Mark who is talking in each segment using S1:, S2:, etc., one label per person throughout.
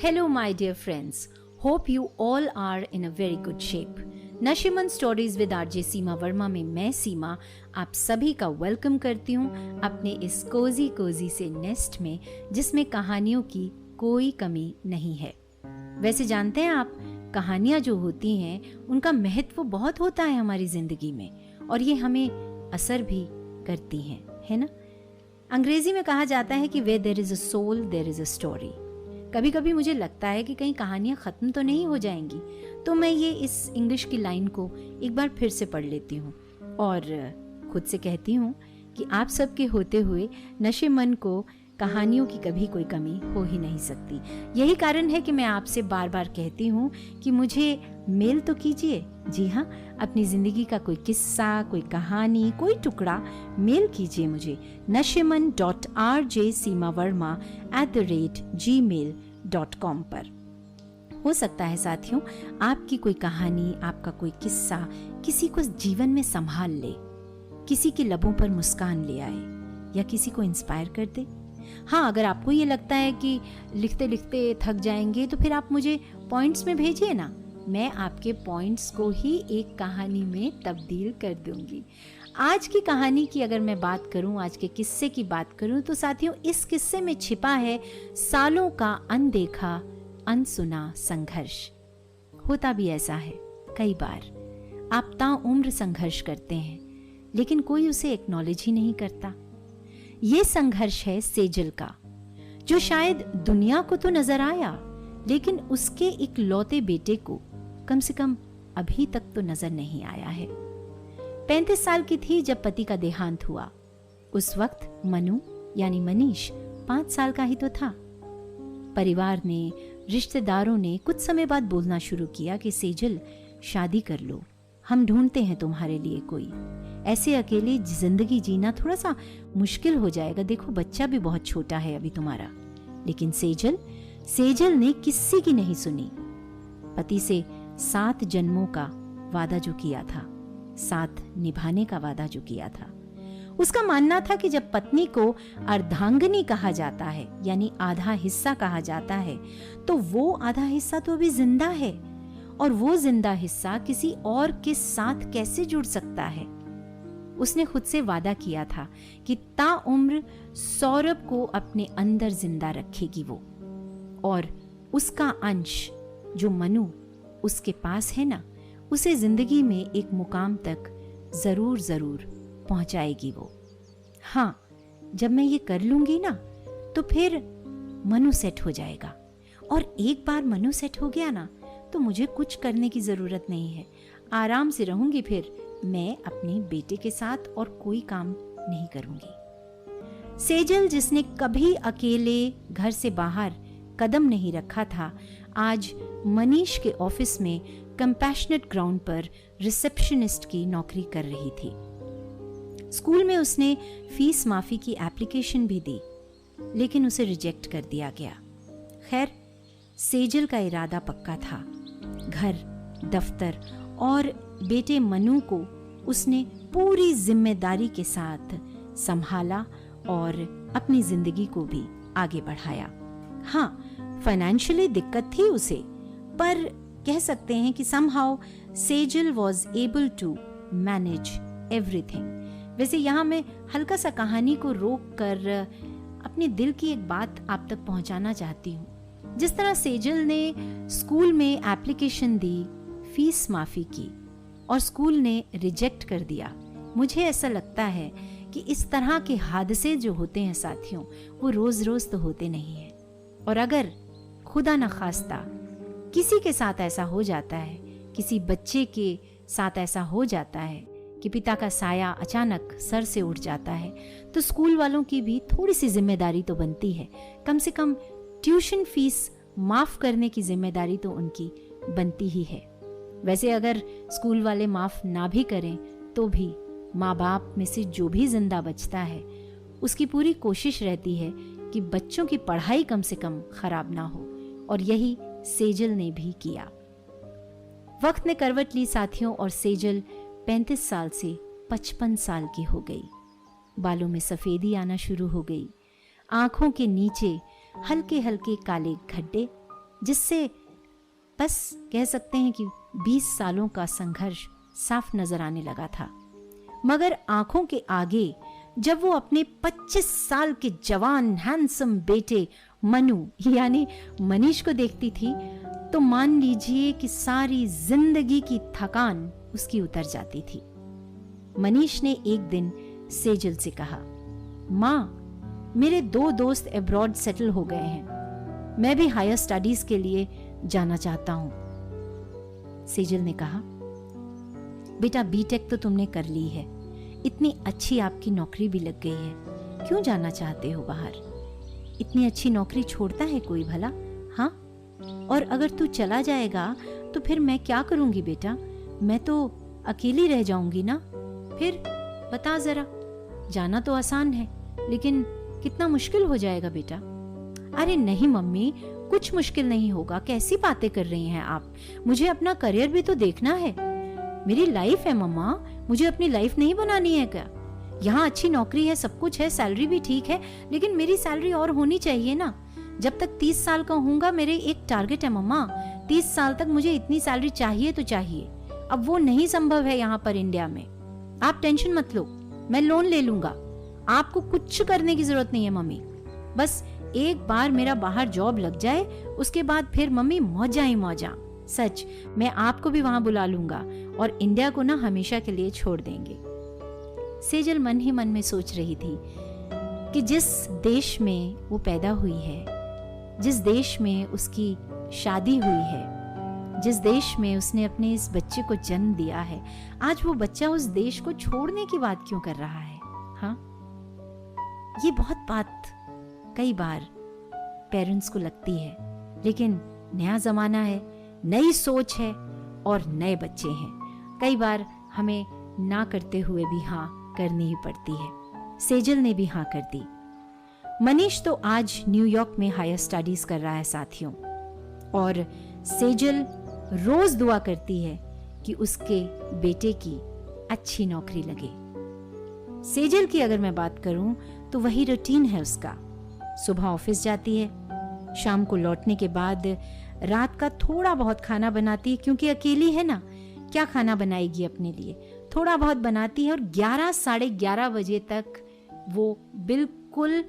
S1: Hello, my dear friends. Hope you all are in a very good shape. Nasheman stories with RJ Seema Verma में मैं सीमा आप सभी का welcome करती हूँ अपने इस कोजी से नेस्ट में, जिसमें कहानियों की कोई कमी नहीं है। वैसे जानते हैं आप, कहानियाँ जो होती हैं उनका महत्व बहुत होता है हमारी जिंदगी में, और ये हमें असर भी करती हैं, है ना। अंग्रेजी में कहा जाता है कि where there is a soul there is a story। कभी कभी मुझे लगता है कि कहीं कहानियाँ ख़त्म तो नहीं हो जाएंगी, तो मैं ये इस इंग्लिश की लाइन को एक बार फिर से पढ़ लेती हूँ और खुद से कहती हूँ कि आप सबके होते हुए नशेमन को कहानियों की कभी कोई कमी हो ही नहीं सकती। यही कारण है कि मैं आपसे बार बार कहती हूँ कि मुझे मेल तो कीजिए। जी हाँ, अपनी ज़िंदगी का कोई किस्सा, कोई कहानी, कोई टुकड़ा मेल कीजिए मुझे nashiman.rjseemavarma@gmail.com पर। हो सकता है साथियों, आपकी कोई कहानी, आपका कोई किस्सा किसी को जीवन में संभाल ले, किसी के लबों पर मुस्कान ले आए या किसी को इंस्पायर कर दे। हाँ, अगर आपको ये लगता है कि लिखते लिखते थक जाएंगे तो फिर आप मुझे पॉइंट्स में भेजिए ना, मैं आपके पॉइंट्स को ही एक कहानी में तब्दील कर दूंगी। आज की कहानी की अगर मैं बात करूं, आज के किस्से की बात करूं, तो साथियों इस किस्से में छिपा है सालों का अनदेखा अनसुना संघर्ष। होता भी ऐसा है, कई बार आप ताउम्र संघर्ष करते हैं लेकिन कोई उसे एक्नॉलेज ही नहीं करता। ये संघर्ष है सेजल का, जो शायद दुनिया को तो नजर आया लेकिन उसके इकलौते बेटे को कम से कम अभी तक तो नजर नहीं आया है। 35 साल की थी जब पति का देहांत हुआ। उस वक्त मनु यानी मनीष 5 साल का ही तो था। परिवार ने, रिश्तेदारों ने कुछ समय बाद बोलना शुरू किया कि सेजल शादी कर लो, हम ढूंढते हैं तुम्हारे लिए कोई। ऐसे अकेले जिंदगी जीना थोड़ा सा मुश्किल हो जाएगा, देखो बच्चा भी बहुत छोटा है अभी तुम्हारा। लेकिन सेजल ने किसी की नहीं सुनी। पति से 7 जन्मों का वादा जो किया था, 7 निभाने का वादा जो किया था, उसका मानना था कि जब पत्नी को अर्धांगिनी कहा जाता है यानी आधा हिस्सा कहा जाता है, तो वो आधा हिस्सा तो अभी जिंदा है, और वो जिंदा हिस्सा किसी और के साथ कैसे जुड़ सकता है। उसने खुद से वादा किया था कि ताउम्र सौरभ को अपने अंदर जिंदा रखेगी वो, और उसका अंश जो मनु उसके पास है ना, उसे जिंदगी में एक मुकाम तक जरूर पहुंचाएगी वो। हाँ, जब मैं ये कर लूंगी ना तो फिर मनु सेट हो जाएगा, और एक बार मनु सेट हो गया ना तो मुझे कुछ करने की जरूरत नहीं है, आराम से रहूंगी फिर मैं अपने बेटे के साथ और कोई काम नहीं करूंगी। सेजल, जिसने कभी अकेले घर से बाहर कदम नहीं रखा था, आज मनीष के ऑफिस में कंपैशनेट ग्राउंड पर रिसेप्शनिस्ट की नौकरी कर रही थी। स्कूल में उसने फीस माफी की एप्लीकेशन भी दी लेकिन उसे रिजेक्ट कर दिया गया। खैर, सेजल का इरादा पक्का था। घर, दफ्तर और बेटे मनु को उसने पूरी जिम्मेदारी के साथ संभाला और अपनी जिंदगी को भी आगे बढ़ाया। हाँ, फाइनेंशियली दिक्कत थी उसे, पर कह सकते हैं कि somehow Sejal was able to manage everything। वैसे यहाँ मैं हल्का सा कहानी को रोक कर अपने दिल की एक बात आप तक पहुंचाना चाहती हूँ। जिस तरह सेजल ने स्कूल में एप्लीकेशन दी, फीस माफी की और स्कूल ने रिजेक्ट कर दिया, मुझे ऐसा लगता है कि इस तरह के हादसे जो होते हैं साथियों, वो रोज रोज तो होते नहीं हैं। और अगर खुदा न खास्ता किसी के साथ ऐसा हो जाता है, किसी बच्चे के साथ ऐसा हो जाता है कि पिता का साया अचानक सर से उठ जाता है, तो स्कूल वालों की भी थोड़ी सी जिम्मेदारी तो बनती है। कम से कम ट्यूशन फीस माफ करने की जिम्मेदारी तो उनकी बनती ही है। वैसे अगर स्कूल वाले माफ ना भी करें तो भी माँ बाप में से जो भी जिंदा बचता है उसकी पूरी कोशिश रहती है कि बच्चों की पढ़ाई कम से कम खराब ना हो, और यही सेजल ने भी किया। वक्त ने करवट ली साथियों, और सेजल 35 साल से 55 साल की हो गई। बालों में सफेदी आना शुरू हो गई, आंखों के नीचे हल्के हल्के काले गड्ढे, जिससे बस कह सकते हैं कि 20 सालों का संघर्ष साफ नजर आने लगा था। मगर आंखों के आगे जब वो अपने 25 साल के जवान हैंडसम बेटे मनु यानी मनीष को देखती थी तो मान लीजिए कि सारी जिंदगी की थकान उसकी उतर जाती थी। मनीष ने एक दिन सेजल से कहा, माँ, मेरे 2 दोस्त अब्रॉड सेटल हो गए हैं, मैं भी हायर स्टडीज के लिए जाना चाहता हूं। सेजल ने कहा, बेटा बीटेक तो तुमने कर ली है, इतनी अच्छी आपकी नौकरी भी लग गई है, क्यों जाना चाहते हो बाहर? इतनी अच्छी नौकरी छोड़ता है कोई भला? हाँ, और अगर तू चला जाएगा तो फिर मैं क्या करूंगी बेटा? मैं तो अकेली रह जाऊंगी ना। फिर बता जरा, जाना तो आसान है लेकिन कितना मुश्किल हो जाएगा बेटा। अरे नहीं मम्मी, कुछ मुश्किल नहीं होगा, कैसी बातें कर रही हैं आप? मुझे अपना करियर भी तो देखना है, मेरी लाइफ है मम्मा, मुझे अपनी लाइफ नहीं बनानी है क्या? यहाँ अच्छी नौकरी है, सब कुछ है, सैलरी भी ठीक है, लेकिन मेरी सैलरी और होनी चाहिए ना। जब तक 30 साल का होऊंगा मेरे एक टारगेट है मम्मा, 30 साल तक मुझे इतनी सैलरी चाहिए तो चाहिए। अब वो नहीं संभव है यहाँ पर इंडिया में। आप टेंशन मत लो, मैं लोन ले लूंगा, आपको कुछ करने की जरूरत नहीं है मम्मी। बस एक बार मेरा बाहर जॉब लग जाए, उसके बाद फिर मम्मी मौजा ही मौजा। सच, मैं आपको भी वहां बुला लूंगा और इंडिया को ना हमेशा के लिए छोड़ देंगे। सेजल मन ही मन में सोच रही थी कि जिस देश में वो पैदा हुई है, जिस देश में उसकी शादी हुई है, जिस देश में उसने अपने इस बच्चे को जन्म दिया है, आज वो बच्चा उस देश को छोड़ने की बात क्यों कर रहा है? हाँ, ये बहुत बात कई बार पेरेंट्स को लगती है, लेकिन नया जमाना है, नई सोच है और नए बच्चे हैं। कई बार हमें ना करते हुए भी हाँ करनी ही पड़ती है। सेजल ने भी हाँ कर दी। मनीष तो आज न्यूयॉर्क में हायर स्टडीज कर रहा है साथियों, और सेजल रोज दुआ करती है कि उसके बेटे की अच्छी नौकरी लगे। सेजल की अगर मैं बात करूं तो वही रूटीन है उसका। सुबह ऑफिस जाती है, शाम को लौटने के बाद रात का थोड़ा बहुत खाना बनाती है, क्योंकि अकेली है ना, क्या खाना बनाएगी अपने लिए, थोड़ा बहुत बनाती है, और 11 साढ़े 11 बजे तक वो बिल्कुल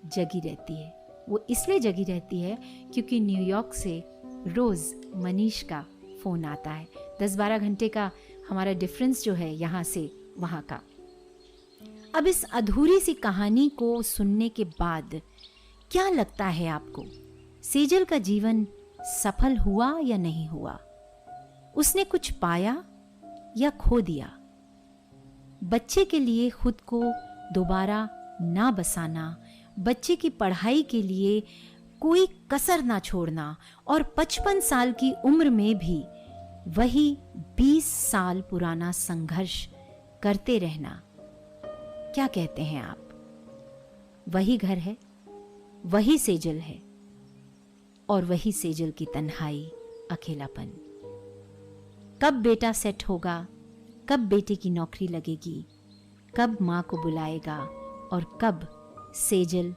S1: जगी रहती है। वो इसलिए जगी रहती है क्योंकि न्यूयॉर्क से रोज मनीष का फोन आता है। 10-12 घंटे का हमारा डिफरेंस जो है यहाँ से वहाँ का। अब इस अधूरी सी कहानी को सुनने के बाद क्या लगता है आपको? सेजल का जीवन सफल हुआ या नहीं हुआ? उसने कुछ पाया या खो दिया? बच्चे के लिए खुद को दोबारा ना बसाना, बच्चे की पढ़ाई के लिए कोई कसर ना छोड़ना, और 55 साल की उम्र में भी वही 20 साल पुराना संघर्ष करते रहना, क्या कहते हैं आप? वही घर है, वही सेजल है, और वही सेजल की तन्हाई, अकेलापन। कब बेटा सेट होगा, कब बेटे की नौकरी लगेगी, कब माँ को बुलाएगा, और कब सेजल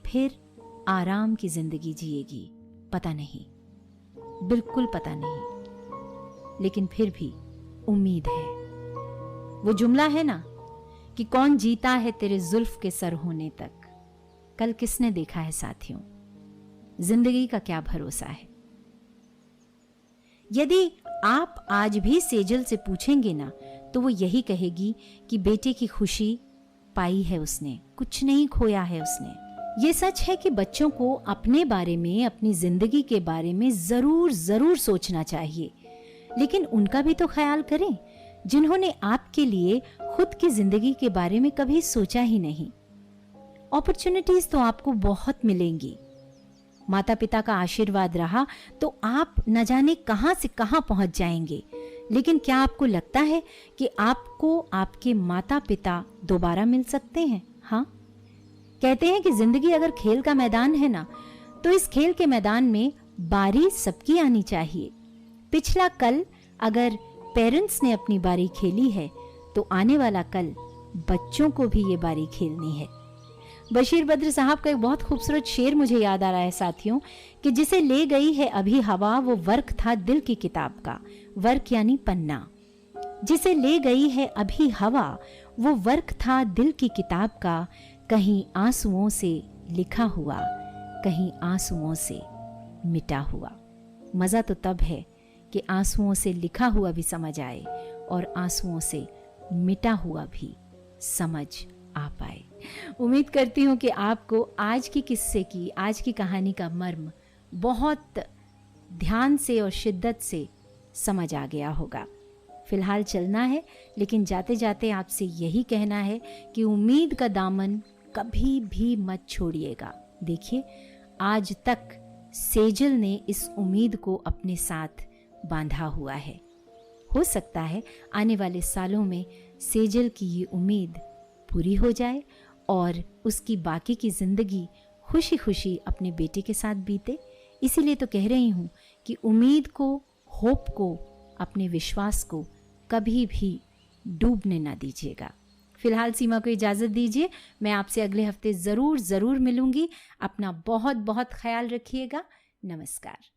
S1: फिर आराम की जिंदगी जिएगी, पता नहीं, बिल्कुल पता नहीं। लेकिन फिर भी उम्मीद है। वो जुमला है ना कि कौन जीता है तेरे जुल्फ के सर होने तक, कल किसने देखा है साथियों? जिंदगी का क्या भरोसा है। यदि आप आज भी सेजल से पूछेंगे ना तो वो यही कहेगी कि बेटे की खुशी पाई है उसने, कुछ नहीं खोया है उसने। ये सच है कि बच्चों को अपने बारे में, अपनी जिंदगी के बारे में जरूर जरूर सोचना चाहिए, लेकिन उनका भी तो ख्याल करें जिन्होंने आपके लिए खुद की जिंदगी के बारे में कभी सोचा ही नहीं। अपॉर्चुनिटीज तो आपको बहुत मिलेंगी, माता पिता का आशीर्वाद रहा तो आप न जाने कहां से कहां पहुंच जाएंगे, लेकिन क्या आपको लगता है कि आपको आपके माता पिता दोबारा मिल सकते हैं? हाँ, कहते हैं कि जिंदगी अगर खेल का मैदान है ना, तो इस खेल के मैदान में बारी सबकी आनी चाहिए। पिछला कल अगर पेरेंट्स ने अपनी बारी खेली है तो आने वाला कल बच्चों को भी ये बारी खेलनी है। बशीर बद्र साहब का एक बहुत खूबसूरत शेर मुझे याद आ रहा है साथियों, कि जिसे ले गई है अभी हवा वो वर्क था दिल की किताब का। वर्क यानी पन्ना। जिसे ले गई है अभी हवा वो वर्क था दिल की किताब का, कहीं आंसुओं से लिखा हुआ, कहीं आंसुओं से मिटा हुआ। मज़ा तो तब है कि आंसुओं से लिखा हुआ भी समझ आए और आंसुओं से मिटा हुआ भी समझ आ पाए। उम्मीद करती हूँ कि आपको आज की किस्से की, आज की कहानी का मर्म बहुत ध्यान से और शिद्दत से समझ आ गया होगा। फिलहाल चलना है, लेकिन जाते जाते आपसे यही कहना है कि उम्मीद का दामन कभी भी मत छोड़िएगा। देखिए, आज तक सेजल ने इस उम्मीद को अपने साथ बांधा हुआ है। हो सकता है आने वाले सालों में सेजल की ये उम्मीद पूरी हो जाए और उसकी बाकी की जिंदगी खुशी खुशी अपने बेटे के साथ बीते। इसीलिए तो कह रही हूँ कि उम्मीद को, होप को, अपने विश्वास को कभी भी डूबने ना दीजिएगा। फिलहाल सीमा को इजाज़त दीजिए। मैं आपसे अगले हफ्ते ज़रूर मिलूंगी। अपना बहुत बहुत ख्याल रखिएगा। नमस्कार।